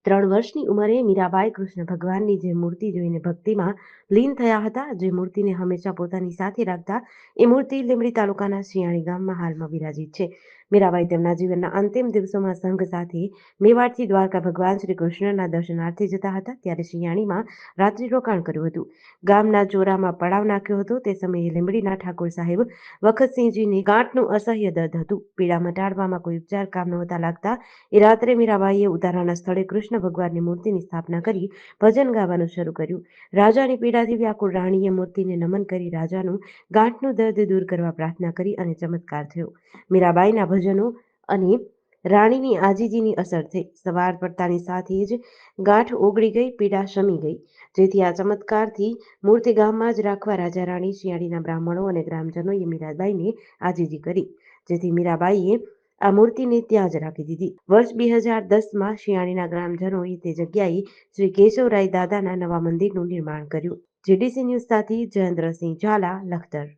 3 વર્ષની ઉંમરે મીરાબાઈ કૃષ્ણ ભગવાનની જે મૂર્તિ જોઈને ભક્તિમાં લીન થયા હતા. જે મૂર્તિને હંમેશા પોતાની સાથે રાખતા એ મૂર્તિ લીંબડી તાલુકાના શિયાળી ગામમાં હાલમાં વિરાજિત છે. મીરાબાઈ તેમના જીવનના અંતિમ દિવસોમાં સંઘ સાથે મેવાડથી દ્વારકા ભગવાન શ્રી કૃષ્ણના દર્શનાર્થે જતા હતા. ત્યારે શિયાળીમાં રાત્રિ રોકાણ કર્યું હતું. ગામના ચોરામાં પડાવ નાખ્યો હતો. તે સમયે લીંબડીના ઠાકોર સાહેબ વખતસિંહજીને ગાંઠનું અસહ્ય દર્દ હતું. પીડા મટાડવામાં કોઈ ઉપચાર કામ નહોતા લાગતા. એ રાત્રે મીરાબાઈએ ઉતારાના સ્થળે કૃષ્ણ ભગવાનની મૂર્તિની સ્થાપના કરી ભજન ગાવાનું શરૂ કર્યું. રાજાની પીડાથી વ્યાકુળ રાણીએ મૂર્તિને નમન કરી રાજાનું ગાંઠનું દર્દ દૂર કરવા પ્રાર્થના કરી અને ચમત્કાર થયો. મીરાબાઈના ભજનો અને રાણીની આજીજીની અસર થઈ. સવાર પડતાની સાથે જ ગાંઠ ઓગળી ગઈ, પીડા શમી ગઈ. જેથી આ ચમત્કારથી મૂર્તિ ગામમાં જ રાખવા રાજા રાણી, શિયાળીના બ્રાહ્મણો અને ગ્રામજનોએ મીરાબાઈને આજીજી કરી. જેથી મીરાબાઈએ આ મૂર્તિને ત્યાં જ રાખી દીધી. વર્ષ 2010માં શિયાળીના ગ્રામજનોએ તે જગ્યાએ શ્રી કેશવરાય દાદાના નવા મંદિરનું નિર્માણ કર્યું. જીડીસી ન્યૂઝ સાથે જયેન્દ્રસિંહ ઝાલા, લખતર.